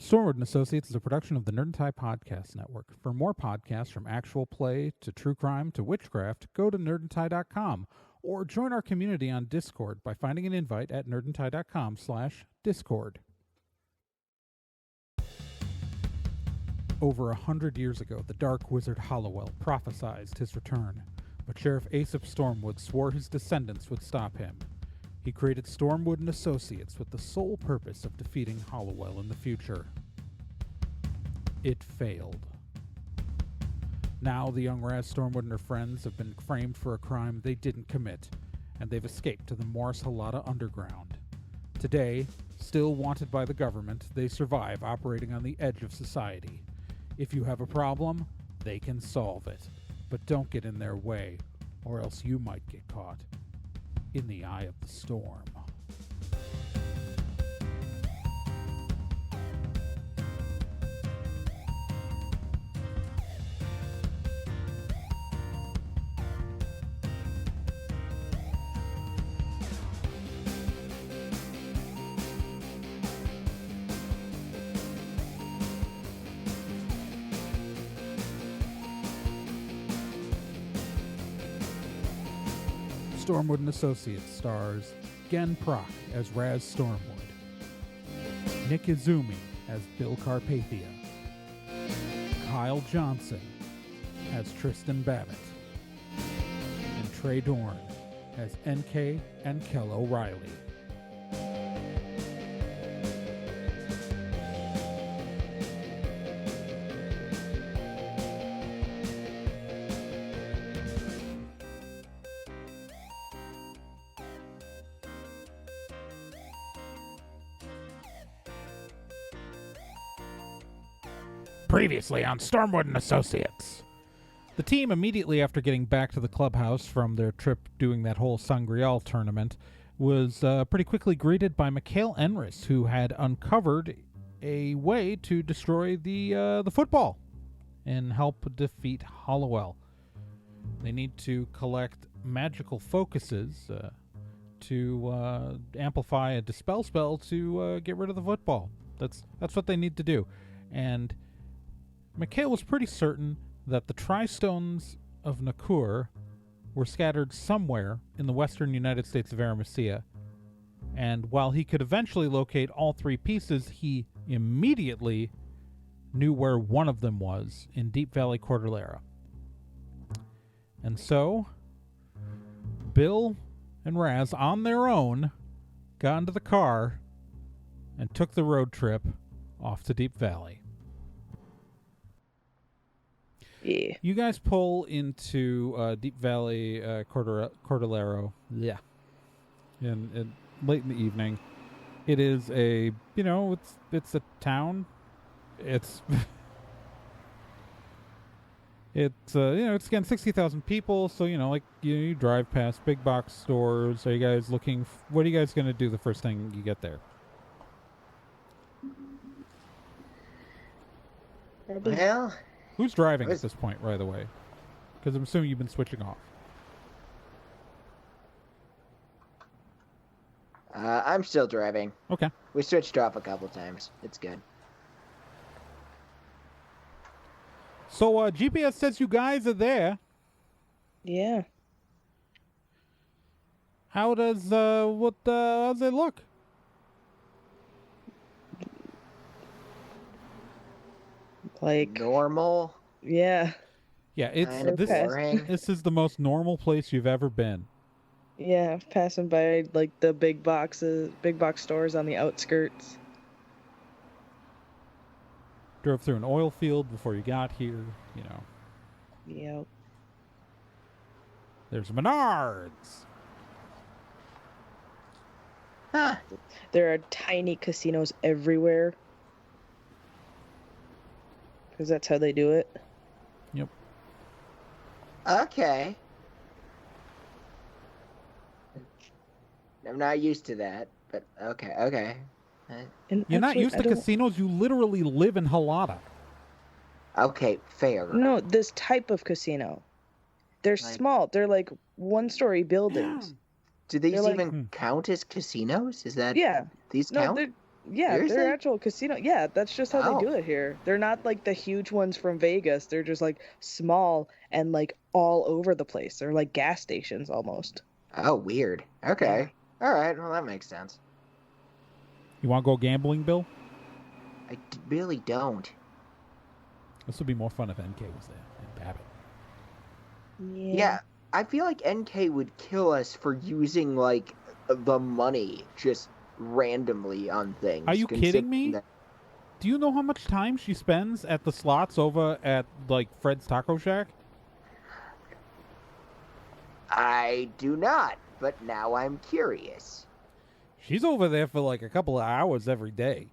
Stormwood & Associates is a production of the Nerd and Tie Podcast Network. For more podcasts from actual play to true crime to witchcraft, go to nerdandtie.com or join our community on Discord by finding an invite at nerdandtie.com/discord. Over 100 years ago, the dark wizard Hollowell prophesied his return, but Sheriff Aesop Stormwood swore his descendants would stop him. He created Stormwood & Associates with the sole purpose of defeating Hollowell in the future. It failed. Now the young Raz Stormwood and her friends have been framed for a crime they didn't commit, and they've escaped to the Morris Halata Underground. Today, still wanted by the government, they survive operating on the edge of society. If you have a problem, they can solve it. But don't get in their way, or else you might get caught in the eye of the storm. Stormwood & Associates stars Gen Proc as Raz Stormwood, Nick Izumi as Bill Carpathia, Kyle Johnson as Tristan Babbitt, and Trey Dorn as NK and Kel O'Reilly. Previously on Stormwood & Associates. The team, immediately after getting back to the clubhouse from their trip doing that whole Sangreal tournament, was pretty quickly greeted by Mikhail Enris, who had uncovered a way to destroy the football and help defeat Hollowell. They need to collect magical focuses to amplify a dispel spell to get rid of the football. That's what they need to do. And Mikhail was pretty certain that the tristones of Nacurr were scattered somewhere in the western United States of Arimathea, and while he could eventually locate all three pieces, he immediately knew where one of them was, in Deep Valley, Cordillera. And so, Bill and Raz, on their own, got into the car and took the road trip off to Deep Valley. Yeah. You guys pull into Deep Valley, Cordillera. Yeah. And late in the evening. It is a, it's a town. It's it's again 60,000 people. So you drive past big box stores. Are you guys looking? What are you guys going to do the first thing you get there? Well, who's driving at this point, by the way? Because I'm assuming you've been switching off. I'm still driving. Okay. We switched off a couple times. It's good. So GPS says you guys are there. Yeah. How does how's it look? Like normal. Yeah. Yeah, it's Kind of this. boring. This is the most normal place you've ever been. Yeah, passing by like the big box stores on the outskirts. Drove through an oil field before you got here, Yep. There's Menards. Huh. There are tiny casinos everywhere. Because that's how they do it. Yep. Okay. I'm not used to that, but okay. And You're not actually, used to casinos. You literally live in Halata. Okay, fair. No, this type of casino. They're small. They're like one-story buildings. Do these They're even count as casinos? Is that Yeah. these No, count? Yeah, they're Seriously? actual casino. Yeah, that's just how they Oh. do it here. They're not like the huge ones from Vegas. They're just like small and like all over the place. They're like gas stations almost. Oh, weird. Okay. All right. Well, that makes sense. You want to go gambling, Bill? Really don't. This would be more fun if NK was there and Babbitt. Yeah, I feel like NK would kill us for using like the money just randomly on things. Are you kidding me? Do you know how much time she spends at the slots over at like Fred's Taco Shack? I do not, but now I'm curious. She's over there for like a couple of hours every day.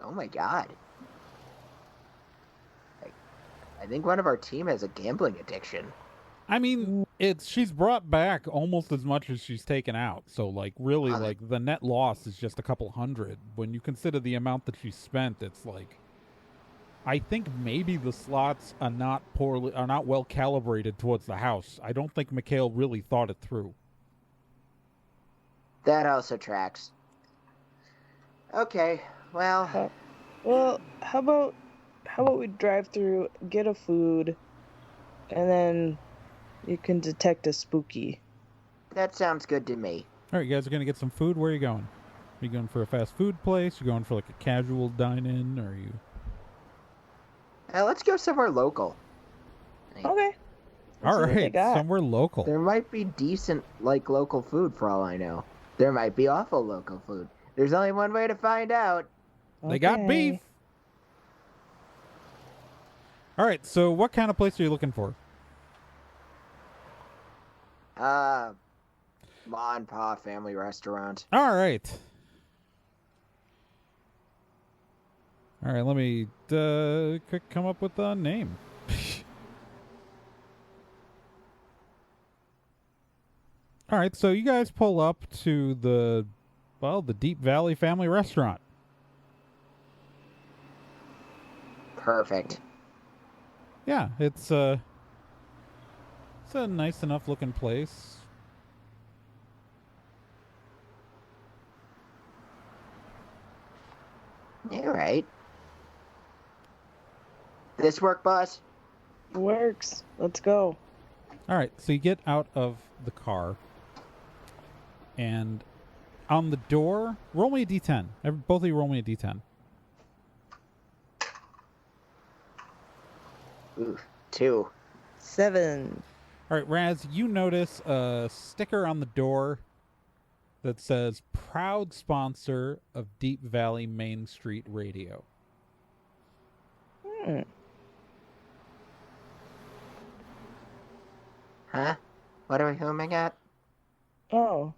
Oh my god. I think one of our team has a gambling addiction. I mean, she's brought back almost as much as she's taken out. So like really like the net loss is just a couple hundred. When you consider the amount that she spent, it's like I think maybe the slots are not well calibrated towards the house. I don't think Mikhail really thought it through. That also tracks. Okay, well. Well, how about we drive through, get a food, and then you can detect a spooky. That sounds good to me. All right, you guys are gonna get some food. Where are you going? Are you going for a fast food place? You going for like a casual dine-in? Or are you? Let's go somewhere local. Okay. All right, somewhere local. There might be decent, like, local food for all I know. There might be awful local food. There's only one way to find out. They got beef. All right, so what kind of place are you looking for? Ma and Pa family restaurant. All right. All right, let me quick come up with a name. All right, so you guys pull up to the Deep Valley Family Restaurant. Perfect. Yeah, it's a nice enough looking place. All right. This work, boss? Works. Let's go. All right, so you get out of the car, and on the door, roll me a d10. Both of you roll me a d10. Ooh, 2. 7. All right, Raz, you notice a sticker on the door that says proud sponsor of Deep Valley Mainstreet Radio. Huh? What are we filming at? Oh,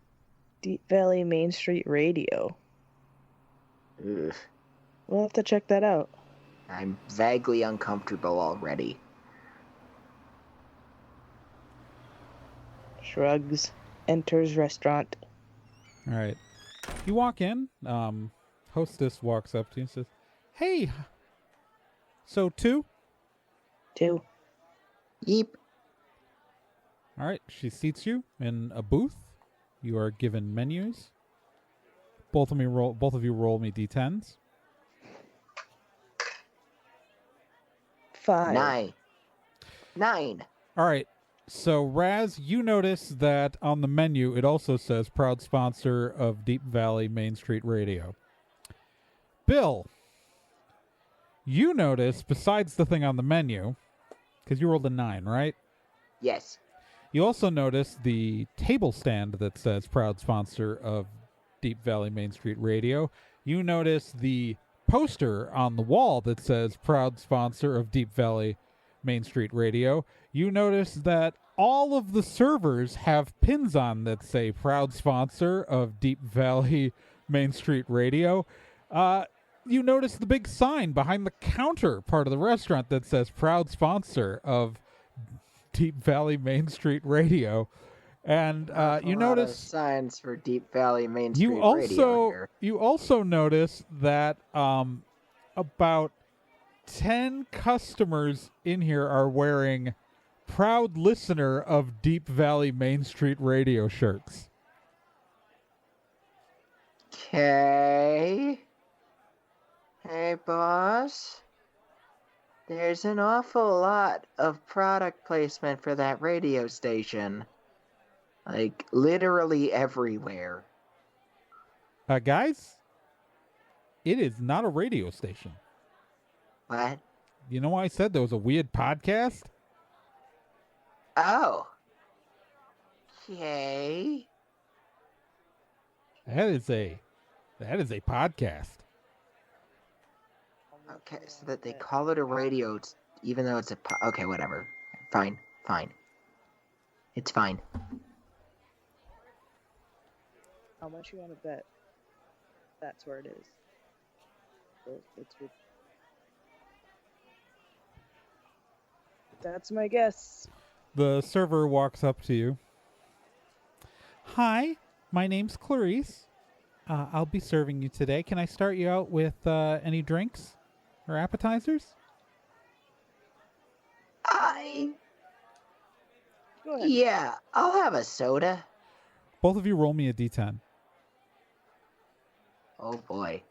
Deep Valley Mainstreet Radio. Ugh. We'll have to check that out. I'm vaguely uncomfortable already. Shrugs. Enters restaurant. All right. You walk in. Hostess walks up to you and says, "Hey, so 2?" 2. Yeep. All right. She seats you in a booth. You are given menus. Both of you roll me d10s. 5. 9. All right. So, Raz, you notice that on the menu, it also says proud sponsor of Deep Valley Mainstreet Radio. Bill, you notice, besides the thing on the menu, because you rolled a 9, right? Yes. You also notice the table stand that says proud sponsor of Deep Valley Mainstreet Radio. You notice the poster on the wall that says proud sponsor of Deep Valley Mainstreet Radio. You notice that all of the servers have pins on that say proud sponsor of Deep Valley Mainstreet Radio. You notice the big sign behind the counter part of the restaurant that says proud sponsor of Deep Valley Mainstreet Radio. And you notice signs for Deep Valley Mainstreet Radio here. You also notice that about 10 customers in here are wearing proud listener of Deep Valley Mainstreet Radio shirts. Okay. Hey, boss. There's an awful lot of product placement for that radio station. Like, literally everywhere. Guys, it is not a radio station. What? You know why I said there was a weird podcast? Oh. Okay. That is a podcast. Okay, so that they call it a radio, even though it's a okay, whatever. Fine. It's fine. How much you want to bet? That's where it is. That's my guess. The server walks up to you. Hi, my name's Clarice. I'll be serving you today. Can I start you out with any drinks or appetizers? Go ahead. Yeah, I'll have a soda. Both of you roll me a d10. Oh boy.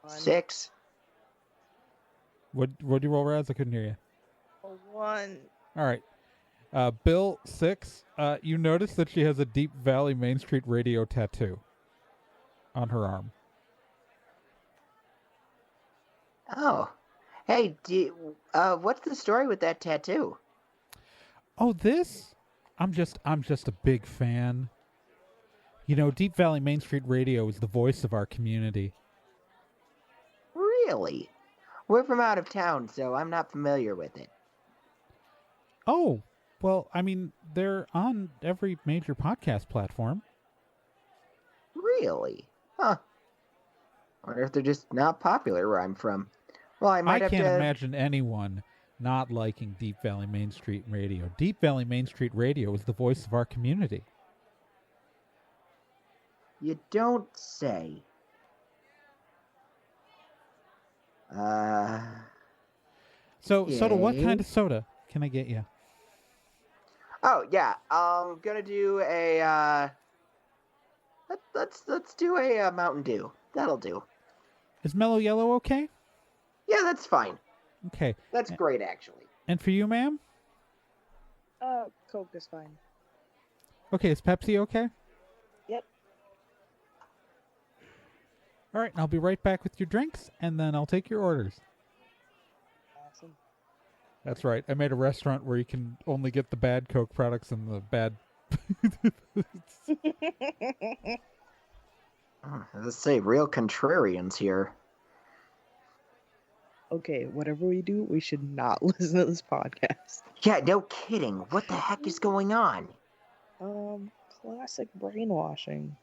One. 6. What'd you roll, Raz? I couldn't hear you. A 1. All right. Bill, 6. You notice that she has a Deep Valley Mainstreet radio tattoo on her arm. Oh. Hey, what's the story with that tattoo? Oh, this? I'm just a big fan. You know, Deep Valley Mainstreet Radio is the voice of our community. Really? We're from out of town, so I'm not familiar with it. Oh, well, I mean, they're on every major podcast platform. Really? Huh. Wonder if they're just not popular where I'm from. Well, I might have can't to imagine anyone not liking Deep Valley Mainstreet Radio. Deep Valley Mainstreet Radio is the voice of our community. You don't say. Soda, what yay. kind of soda can I get you? Oh yeah, I'm gonna do a let's do a Mountain Dew. That'll do. Is Mellow Yellow okay? Yeah, that's fine. Okay. That's great, actually. And for you, ma'am? Coke is fine. Okay, is Pepsi okay? Yep. All right, I'll be right back with your drinks, and then I'll take your orders. Awesome. That's right. I made a restaurant where you can only get the bad Coke products and the bad... Let's say real contrarians here. Okay, whatever we do, we should not listen to this podcast. Yeah, no kidding. What the heck is going on? Classic brainwashing.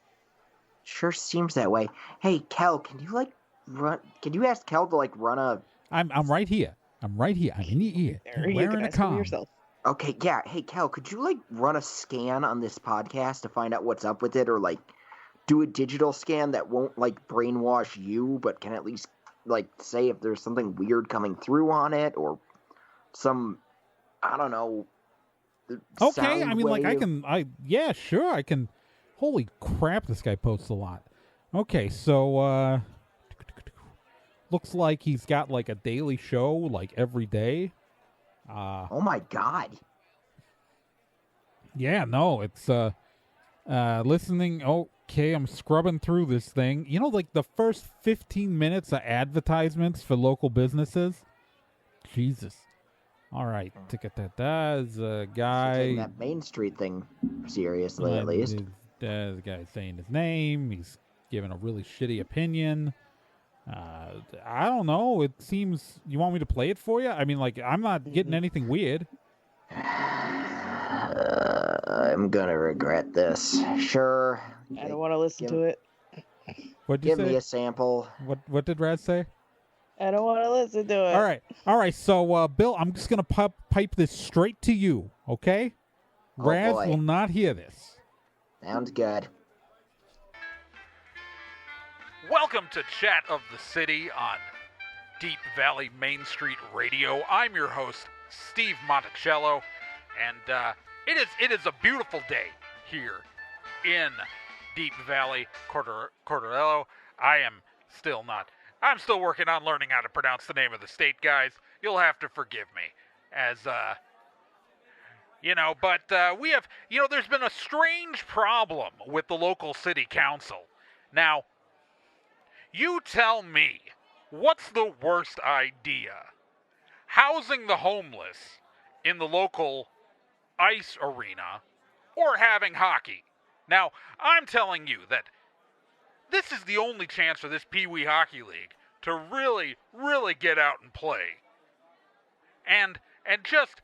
Sure seems that way. Hey, Kel, can you ask Kel to run a... I'm right here. I'm right here. I'm in your ear. There, I'm you wearing can a ask him comm. yourself. Okay, yeah. Hey, Kel, could you run a scan on this podcast to find out what's up with it, or do a digital scan that won't brainwash you, but can at least say if there's something weird coming through on it, or some, I don't know. Okay, I mean, wave. yeah, sure, I can. Holy crap, this guy posts a lot. Okay, so, looks like he's got a daily show every day. Oh my god. Yeah, no, it's listening. Okay, I'm scrubbing through this thing. You know, the first 15 minutes of advertisements for local businesses. Jesus. All right, is a guy. Taking that Mainstreet thing seriously, at least. The guy's saying his name. He's giving a really shitty opinion. I don't know. It seems you want me to play it for you. I mean, I'm not getting anything weird. I'm gonna regret this. Sure. I don't want to listen to it. What'd you say? Give me a sample. What did Raz say? I don't want to listen to it. All right. So, Bill, I'm just gonna pipe this straight to you, okay? Oh, Raz boy. will not hear this. Sounds good. Welcome to Chat of the City on Deep Valley Mainstreet Radio. I'm your host, Steve Monticello, and it is a beautiful day here in Deep Valley, Cordillera. I am still not I'm still working on learning how to pronounce the name of the state, guys. You'll have to forgive me. As, but we have, there's been a strange problem with the local city council. Now, you tell me, what's the worst idea? Housing the homeless in the local ice arena or having hockey? Now, I'm telling you that this is the only chance for this Pee Wee Hockey League to really, really get out and play. And just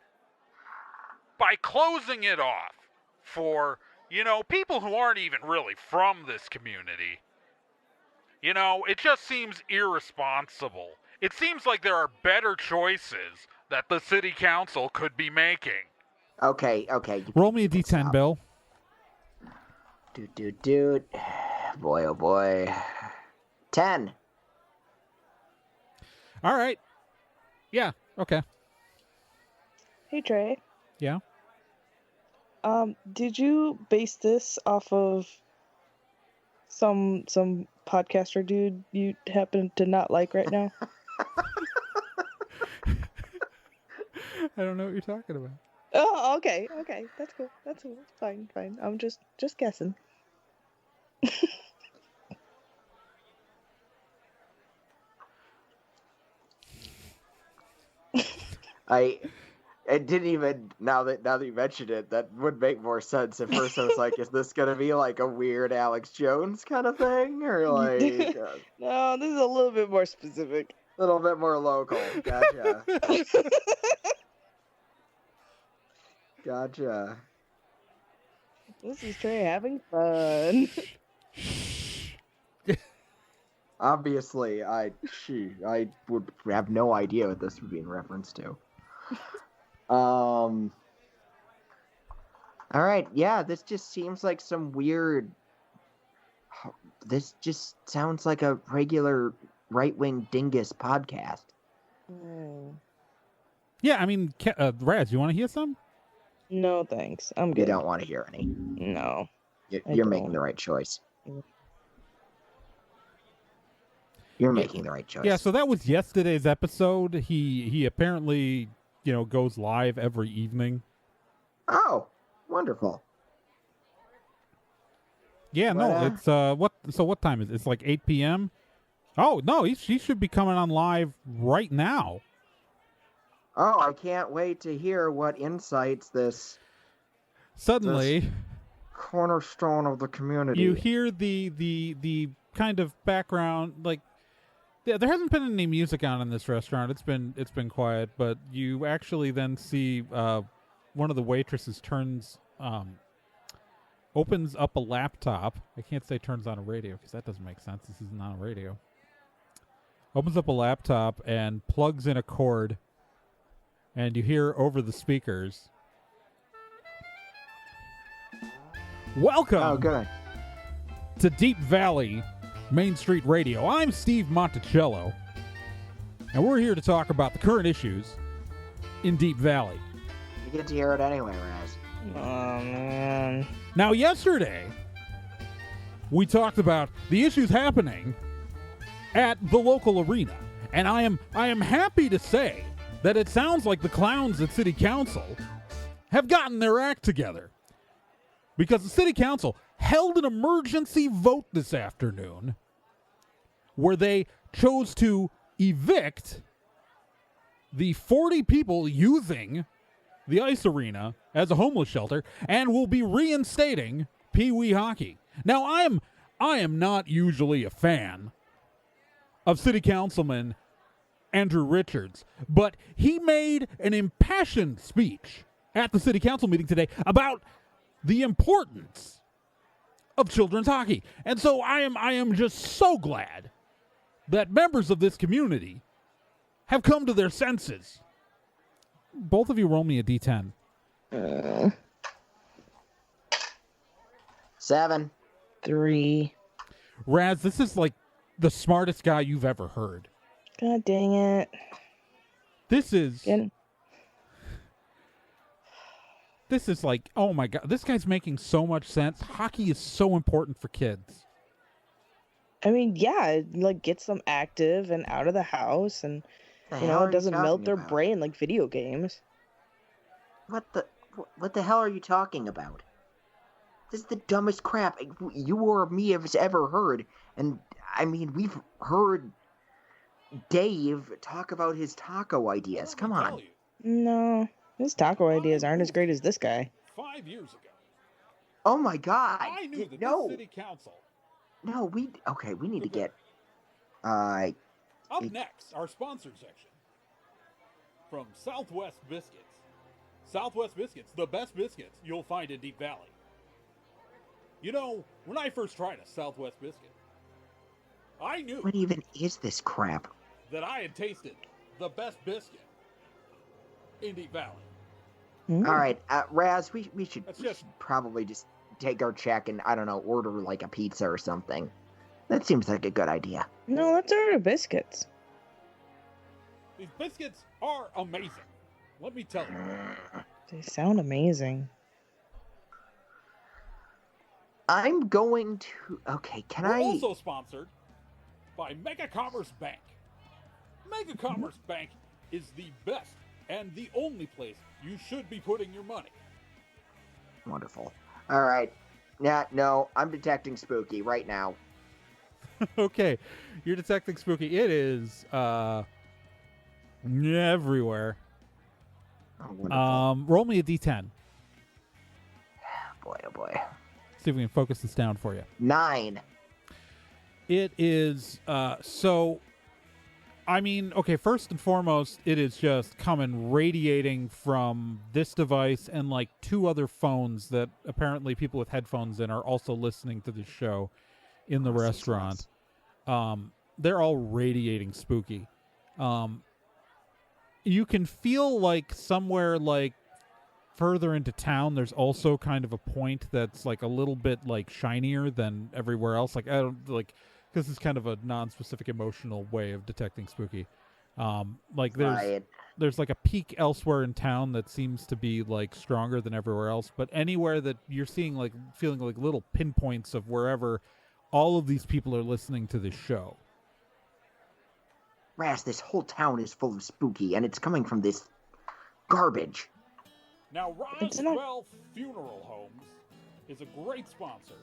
by closing it off for, people who aren't even really from this community, it just seems irresponsible. It seems like there are better choices that the city council could be making. Okay. Roll me a d10, Bill. Dude. Boy, oh boy. 10. All right. Yeah, okay. Hey Trey. Yeah? Did you base this off of some podcaster dude you happen to not like right now? I don't know what you're talking about. Oh, okay. That's cool. Fine. I'm just guessing. I didn't even, now that you mentioned it, that would make more sense. At first I was like, is this gonna be like a weird Alex Jones kind of thing, or like No, this is a little bit more specific. a little bit more local? Gotcha. This is Trey having fun. Obviously, I would have no idea what this would be in reference to. All right, yeah, this just seems like some weird. This just sounds like a regular right-wing dingus podcast. Yeah, I mean, Raz, you want to hear some? No, thanks. I'm good. You don't want to hear any. No. You're making the right choice. You're making the right choice. Yeah, so that was yesterday's episode. He apparently, goes live every evening. Oh, wonderful. Yeah, no, it's what time is it? It's like 8 p.m. Oh, no, he should be coming on live right now. Oh, I can't wait to hear what insights this cornerstone of the community. You hear the kind of background, like there hasn't been any music on in this restaurant. It's been quiet, but you actually then see one of the waitresses opens up a laptop. I can't say turns on a radio because that doesn't make sense. This isn't on a radio. Opens up a laptop and plugs in a cord, and you hear over the speakers, "Welcome Oh, good. to Deep Valley Mainstreet Radio. I'm Steve Monticello, and we're here to talk about the current issues in Deep Valley." You get to hear it anyway, Raz. Oh, man. Now, yesterday, we talked about the issues happening at the local arena, and I am happy to say that it sounds like the clowns at City Council have gotten their act together, because the City Council held an emergency vote this afternoon where they chose to evict the 40 people using the ice arena as a homeless shelter and will be reinstating Pee Wee hockey. Now, I am not usually a fan of City Councilman Andrew Richards, but he made an impassioned speech at the City Council meeting today about the importance of children's hockey. And so I am just so glad that members of this community have come to their senses. Both of you roll me a d10. 7. 3. Raz, this is like the smartest guy you've ever heard. God dang it. This is Again. This is like, oh my God, this guy's making so much sense. Hockey is so important for kids. I mean, yeah, it, like gets them active and out of the house, and The you hell know, are it you doesn't melt talking their about? brain like video games. What the hell are you talking about? This is the dumbest crap you or me have ever heard. And I mean, we've heard Dave talk about his taco ideas. Come on. You, No, his taco ideas aren't as great as this guy. 5 years ago, Oh my god. I knew that No. this city council. No, we need to get Up next, our sponsor section from Southwest Biscuits. Southwest Biscuits, the best biscuits you'll find in Deep Valley. You know, when I first tried a Southwest biscuit, I knew what even is this crap? that I had tasted the best biscuit in Deep Valley. Mm. All right, Raz, we should That's we just- should probably just take our check and, I don't know, order like a pizza or something. That seems like a good idea. No, let's order biscuits. These biscuits are amazing. Let me tell you. They sound amazing. I'm going to... Okay, can We're I... also sponsored by Mega Commerce Bank. Mega Commerce Bank is the best and the only place you should be putting your money. Wonderful. All right. No, I'm detecting spooky right now. Okay, you're detecting spooky. It is everywhere. Oh, wonderful. Roll me a d10. Boy, oh boy. See if we can focus this down for you. 9. It is so. I mean, okay. First and foremost, it is just coming radiating from this device and like 2 other phones that apparently people with headphones in are also listening to the show in the restaurant. They're all radiating spooky. You can feel like somewhere like further into town, there's also kind of a point that's like a little bit like shinier than everywhere else. Like I don't like because it's kind of a non-specific emotional way of detecting spooky. Like there's like a peak elsewhere in town that seems to be like stronger than everywhere else, but anywhere that you're seeing like feeling like little pinpoints of wherever all of these people are listening to this show. Raz, this whole town is full of spooky, and it's coming from this garbage. Now, It's not- Roswell Funeral Homes is a great sponsor.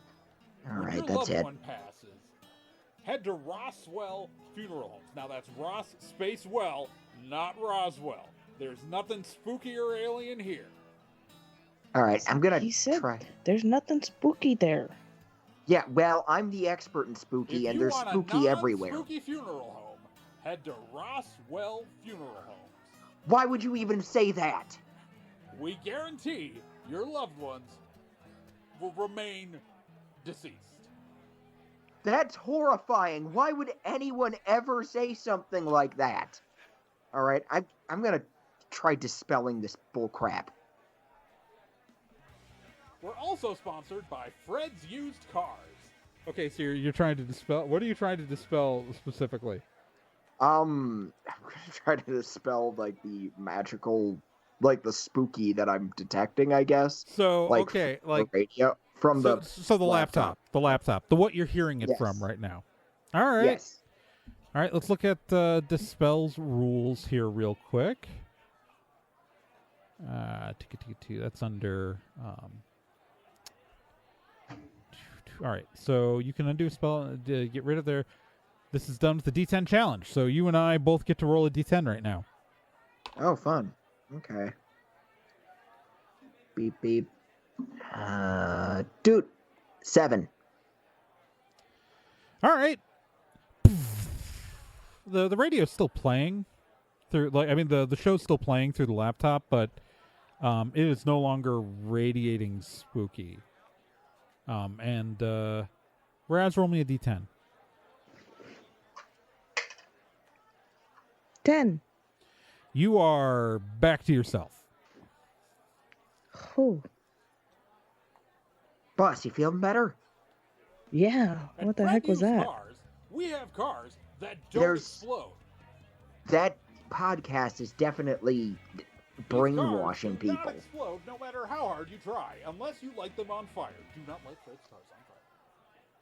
All When right, your that's loved it. one passes, head to Roswell Funeral Homes. Now that's Ross Space Well, not Roswell. There's nothing spooky or alien here. All right, I'm gonna He said try. there's nothing spooky there. Yeah, well, I'm the expert in If spooky, and you there's want spooky a everywhere. non-spooky funeral home, head to Roswell Funeral Homes. Why would you even say that? We guarantee your loved ones will remain deceased. That's horrifying. Why would anyone ever say something like that? All right, I'm gonna try dispelling this bullcrap. We're also sponsored by Fred's Used Cars. Okay, so you're trying to dispel. What are you trying to dispel specifically? I'm gonna try to dispel like the magical, like the spooky that I'm detecting. I guess. So Like, okay, the like radio from so the the laptop, the what you're hearing it Yes. from right now. All right, Yes. all right. Let's look at dispel's rules here real quick. That's under. All right, so you can undo a spell, get rid of their. This is done with the D10 challenge. So you and I both get to roll a D10 right now. Oh, fun. Okay. Beep beep. Dude, 7. All right. The radio's still playing through, like, I mean the show's still playing through the laptop, but it is no longer radiating spooky. Raz, roll me a D10. 10. You are back to yourself. Oh, Boss, you feeling better? yeah. At What the Fred heck was Used that? Cars, we have cars that don't There's- explode. That podcast is definitely These brainwashing cars do not people. explode no matter how hard you try, unless you light them on fire. Do not light Fred's cars on fire.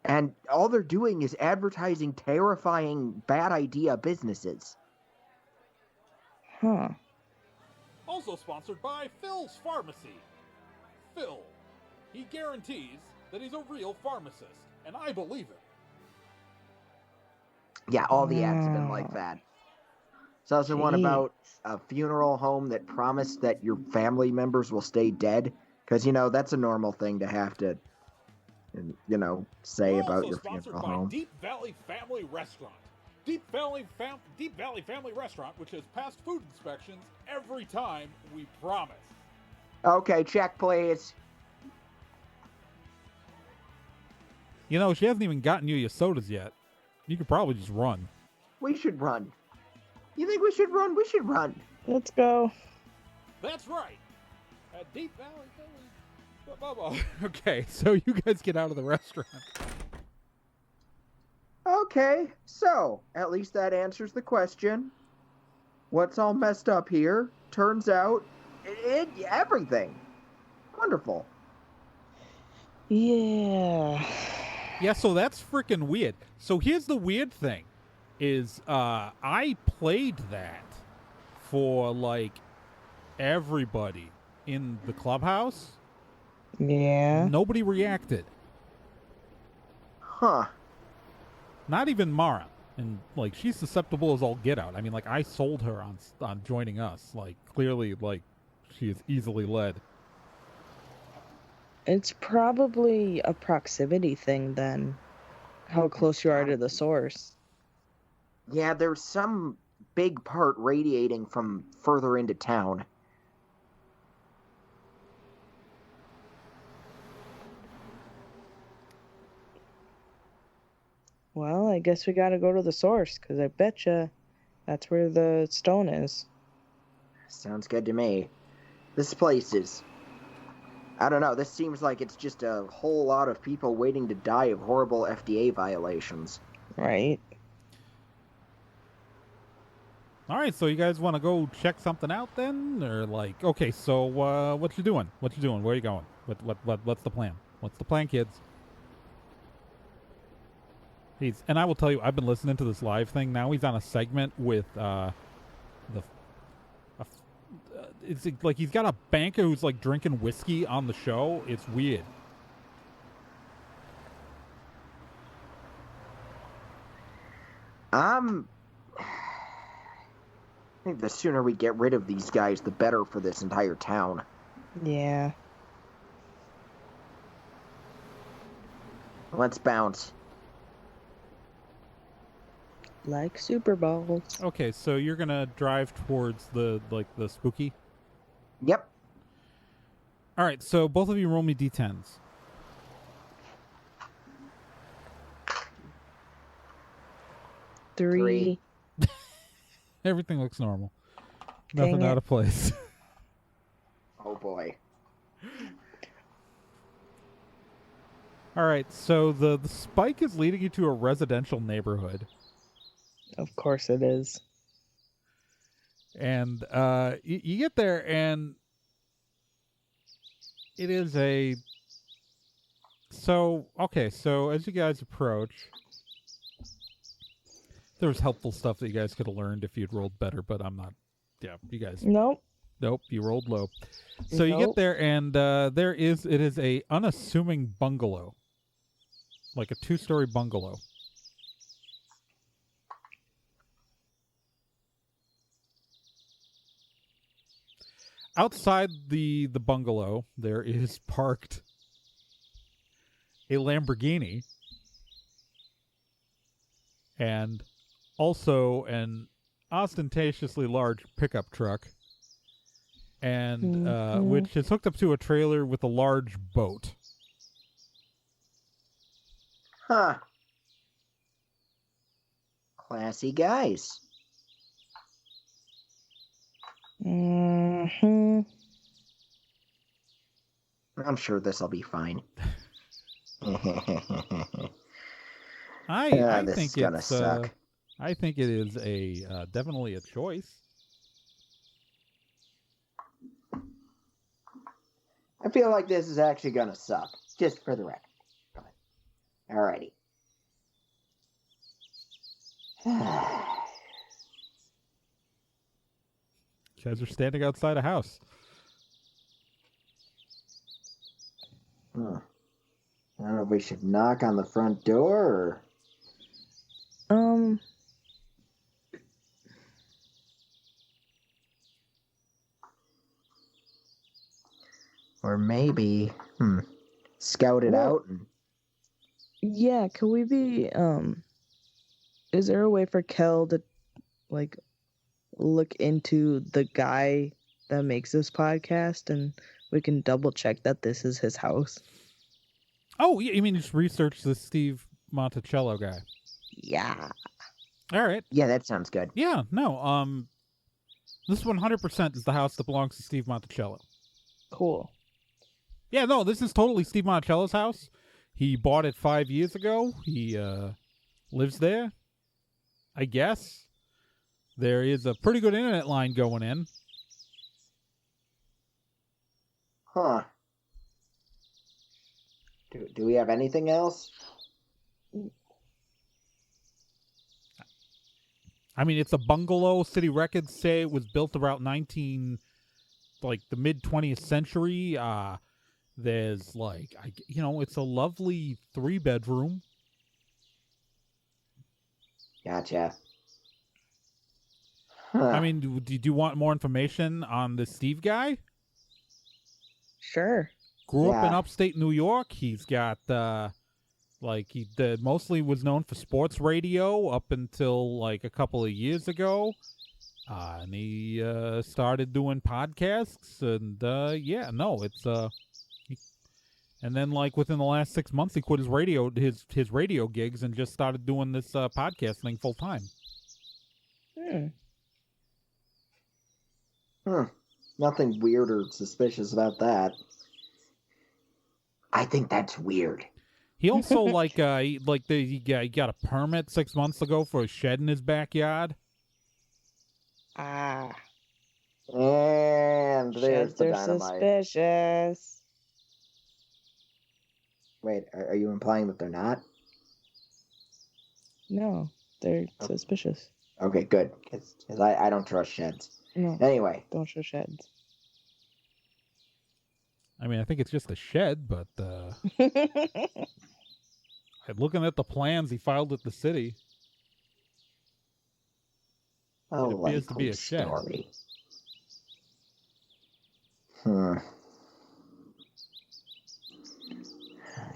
And all they're doing is advertising terrifying, bad idea businesses. Huh. Also sponsored by Phil's Pharmacy. Phil. He guarantees that he's a real pharmacist, and I believe it. Yeah, all the ads have been like that. There's also one about a funeral home that promised that your family members will stay dead. Because, that's a normal thing to have to, say We're about also your sponsored funeral by home. Deep Valley Family Restaurant. Deep Valley Family Restaurant, which has passed food inspections every time, we promise. Okay, check, please. She hasn't even gotten you your sodas yet. You could probably just run. We should run. You think we should run? We should run. Let's go. That's right. At Deep Valley Family. Okay, so you guys get out of the restaurant. Okay, so at least that answers the question. What's all messed up here? Turns out, everything. Wonderful. Yeah. Yeah, so that's freaking weird. So here's the weird thing, is I played that for, everybody in the clubhouse. Yeah. Nobody reacted. Huh. Not even Mara. And, she's susceptible as all get out. I mean, I sold her on joining us. Clearly, she is easily led. It's probably a proximity thing then. How close you are to the source. Yeah, there's some big part radiating from further into town. Well, I guess we gotta go to the source, because I betcha that's where the stone is. Sounds good to me. This place is... I don't know, this seems like it's just a whole lot of people waiting to die of horrible FDA violations. Right. All right, so you guys want to go check something out then? Or, okay, so what you doing? What you doing? Where are you going? What's the plan? What's the plan, kids? And I will tell you, I've been listening to this live thing. Now he's on a segment with it's like he's got a banker who's drinking whiskey on the show. It's weird. I think the sooner we get rid of these guys, the better for this entire town. Yeah. Let's bounce. Like Super Bowls. Okay, so you're gonna drive towards the spooky. Yep. All right, so both of you roll me d10s. Three. Everything looks normal. Dang Nothing it. out of place. Oh boy. All right, so the spike is leading you to a residential neighborhood. Of course it is. And you get there, and it is a... So as you guys approach, there was helpful stuff that you guys could have learned if you'd rolled better, but I'm not... Yeah, you guys... Nope. Nope, you rolled low. So you get Nope. there, and it is a unassuming bungalow. Like a 2-story bungalow. Outside the bungalow, there is parked a Lamborghini and also an ostentatiously large pickup truck, and which is hooked up to a trailer with a large boat. Huh. Classy guys. Mm-hmm. I'm sure this'll be fine. I This think is gonna it's suck. I think it is a definitely a choice. I feel like this is actually gonna suck. Just for the record. Alrighty. You guys are standing outside a house. I don't know if we should knock on the front door or maybe scout it out. Yeah, could we be is there a way for Kel to like look into the guy that makes this podcast and we can double check that this is his house? Oh, you mean just research the Steve Monticello guy? Yeah. All right. Yeah, that sounds good. Yeah, no. This 100% is the house that belongs to Steve Monticello. Cool. Yeah, no, this is totally Steve Monticello's house. He bought it 5 years ago. He lives there, I guess. There is a pretty good internet line going in. Huh. Do we have anything else? I mean, it's a bungalow. City records say it was built around the mid 20th century. There's it's a lovely 3-bedroom. Gotcha. Huh. I mean, do you want more information on this Steve guy? Sure. Grew up in Yeah. upstate New York. He's got he mostly was known for sports radio up until like a couple of years ago. And he started doing podcasts, and and then like within the last 6 months, he quit his radio gigs and just started doing this podcast thing full time. Nothing weird or suspicious about that. I think that's weird. He also he got a permit 6 months ago for a shed in his backyard. Ah. And there's the dynamite. Suspicious. Wait, are you implying that they're not? No, they're suspicious. Okay, good. Because I don't trust sheds. No, Anyway. don't show sheds. I mean, I think it's just a shed, but looking at the plans he filed at the city, it appears to be a shed. Story.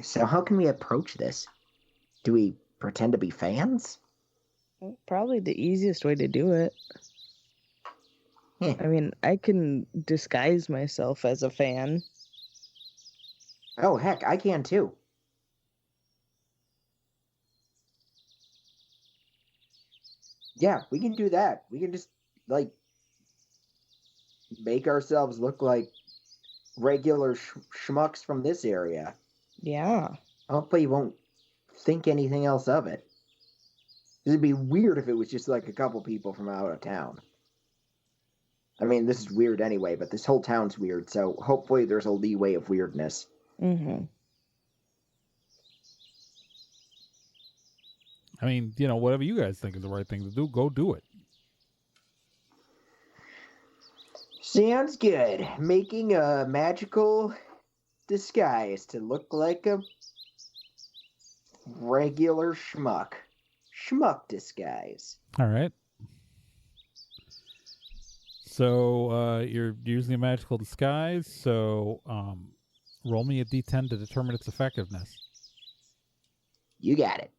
So how can we approach this? Do we pretend to be fans? Probably the easiest way to do it. I mean, I can disguise myself as a fan. Oh, heck, I can too. Yeah, we can do that. We can just, make ourselves look like regular schmucks from this area. Yeah. Hopefully you won't think anything else of it. It'd be weird if it was just like a couple people from out of town. I mean, this is weird anyway, but this whole town's weird, so hopefully there's a leeway of weirdness. Mm-hmm. I mean, whatever you guys think is the right thing to do, go do it. Sounds good. Making a magical disguise to look like a regular schmuck. Schmuck disguise. All right. So you're using a magical disguise, so roll me a d10 to determine its effectiveness. You got it.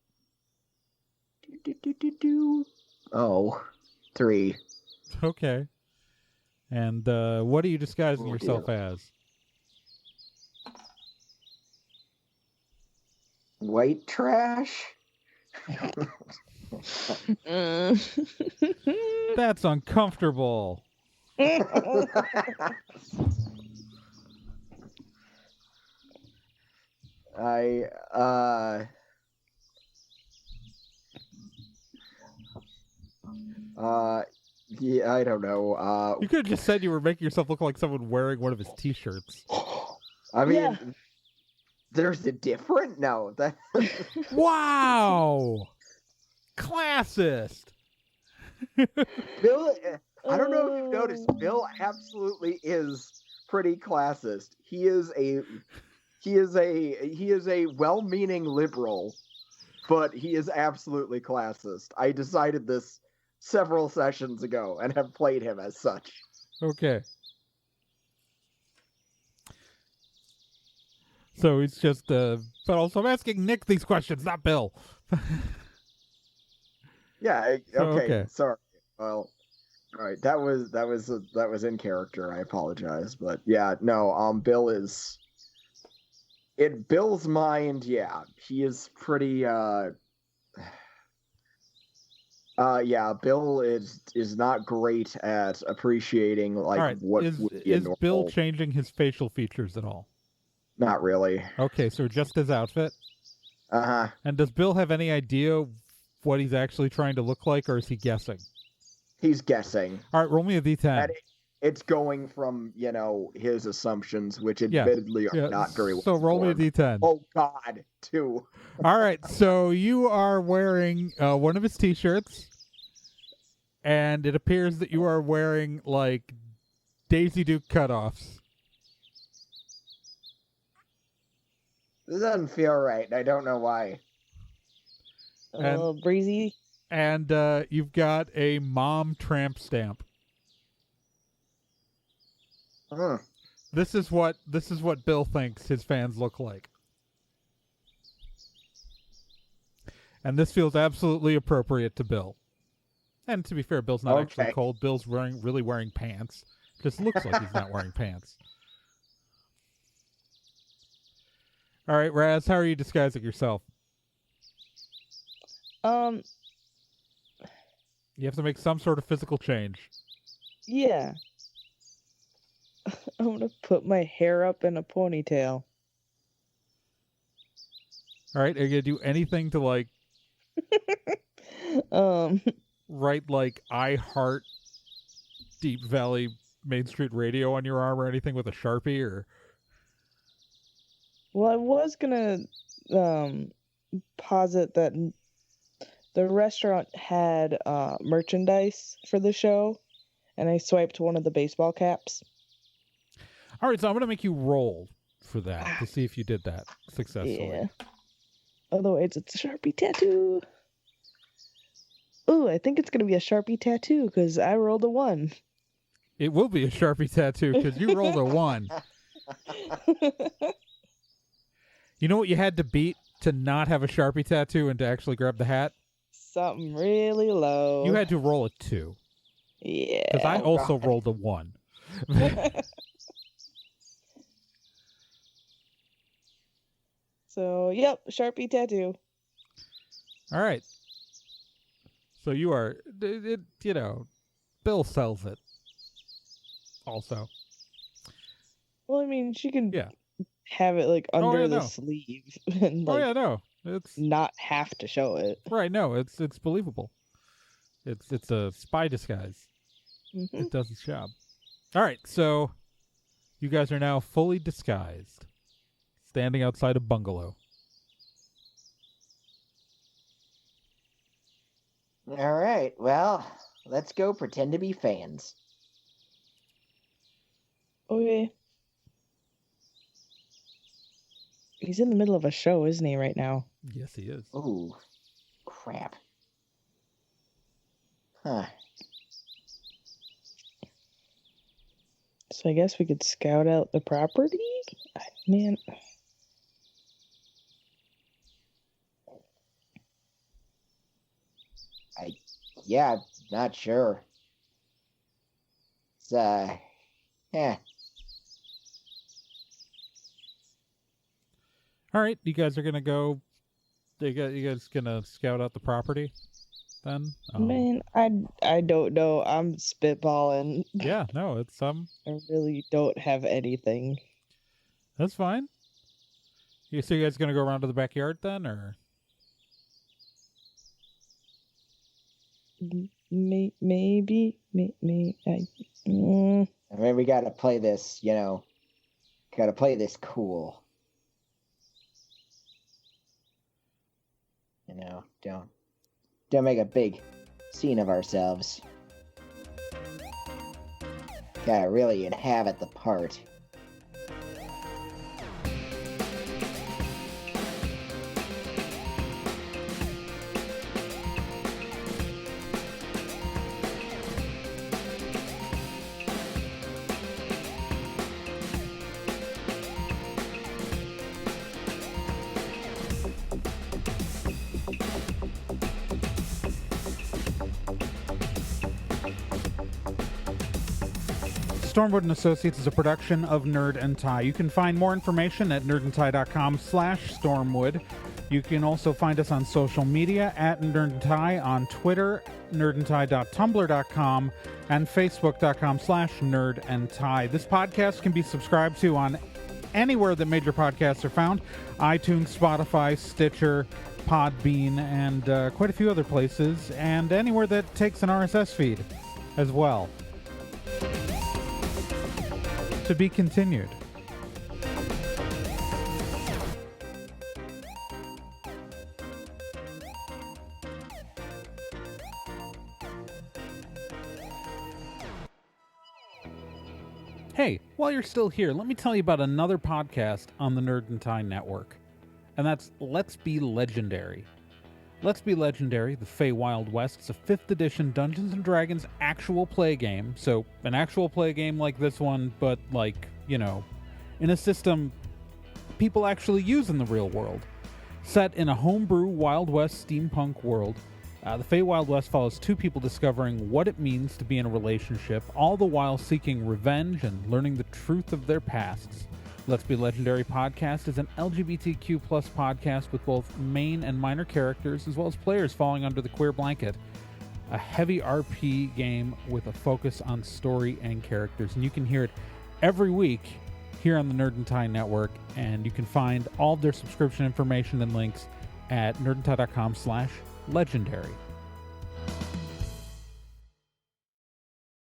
Oh, 3. Okay. And what are you disguising yourself as? White trash? That's uncomfortable. Yeah, I don't know. You could have just said you were making yourself look like someone wearing one of his t-shirts. I mean, Yeah. There's a different? No. Wow! classist. Bill, I don't know if you've noticed, Bill absolutely is pretty classist. He is a well-meaning liberal, but he is absolutely classist. I decided this several sessions ago and have played him as such. Okay. So he's just, but also I'm asking Nick these questions, not Bill. Yeah. Okay. Sorry. Well, all right. That was in character. I apologize, but yeah, no. Bill is. In Bill's mind, yeah, he is pretty. Yeah, Bill is not great at appreciating like All right. what Is would be a normal. Bill changing his facial features at all? Not really. Okay, so just his outfit. Uh-huh. And does Bill have any idea what he's actually trying to look like, or is he guessing? He's guessing. All right, roll me a d10. And it's going from, his assumptions, which admittedly are not very well. So roll me a d10. Oh, God, 2. All right, so you are wearing one of his t-shirts, and it appears that you are wearing, like, Daisy Duke cutoffs. This doesn't feel right. I don't know why. Breezy. And you've got a mom tramp stamp. Huh. This is what Bill thinks his fans look like. And this feels absolutely appropriate to Bill. And to be fair, Bill's not actually cold. Bill's really wearing pants. Just looks like he's not wearing pants. All right, Raz, how are you disguising yourself? You have to make some sort of physical change. Yeah. I'm gonna put my hair up in a ponytail. All right, are you gonna do anything to like write like I heart Deep Valley Mainstreet Radio on your arm or anything with a Sharpie or? Well, I was gonna posit that the restaurant had merchandise for the show, and I swiped one of the baseball caps. All right, so I'm going to make you roll for that to see if you did that successfully. Yeah. Otherwise, it's a Sharpie tattoo. Ooh, I think it's going to be a Sharpie tattoo because I rolled a 1. It will be a Sharpie tattoo because you rolled a 1. You know what you had to beat to not have a Sharpie tattoo and to actually grab the hat? Something really low. You had to roll a 2. Yeah. Because I also rolled a 1. So, yep, Sharpie tattoo. All right. So you are, Bill sells it. Also. Well, I mean, she can have it like under the sleeve and it's not have to show it. Right? No, it's believable. It's a spy disguise. Mm-hmm. It does its job. All right, so you guys are now fully disguised, standing outside a bungalow. All right, well, let's go pretend to be fans. Okay. He's in the middle of a show, isn't he, right now? Yes, he is. Ooh, crap. Huh. So I guess we could scout out the property? Man. Yeah, not sure. It's, yeah. All right, you guys are gonna go. You guys gonna scout out the property, then? Man, I don't know. I'm spitballing. Yeah, no, it's I really don't have anything. That's fine. So you guys gonna go around to the backyard then, or? Maybe. I mean, we gotta play this, gotta play this cool. Don't make a big scene of ourselves. Gotta really inhabit the part. Stormwood & Associates is a production of Nerd and Tie. You can find more information at nerdandtie.com/stormwood. You can also find us on social media at Nerd and Tie on Twitter, nerdandtie.tumblr.com, and facebook.com/nerdandtie. This podcast can be subscribed to on anywhere that major podcasts are found: iTunes, Spotify, Stitcher, Podbean, and quite a few other places, and anywhere that takes an RSS feed as well. To be continued. Hey, while you're still here, let me tell you about another podcast on the Nerd and Tie Network, and that's Let's Be Legendary. Let's Be Legendary, the Fey Wild West, is a 5th edition Dungeons & Dragons actual play game. So, an actual play game like this one, but like, in a system people actually use in the real world. Set in a homebrew Wild West steampunk world, the Fey Wild West follows two people discovering what it means to be in a relationship, all the while seeking revenge and learning the truth of their pasts. Let's Be Legendary podcast is an LGBTQ+ podcast with both main and minor characters, as well as players falling under the queer blanket. A heavy RP game with a focus on story and characters. And you can hear it every week here on the Nerd and Tie Network, and you can find all of their subscription information and links at nerdandtie.com/legendary.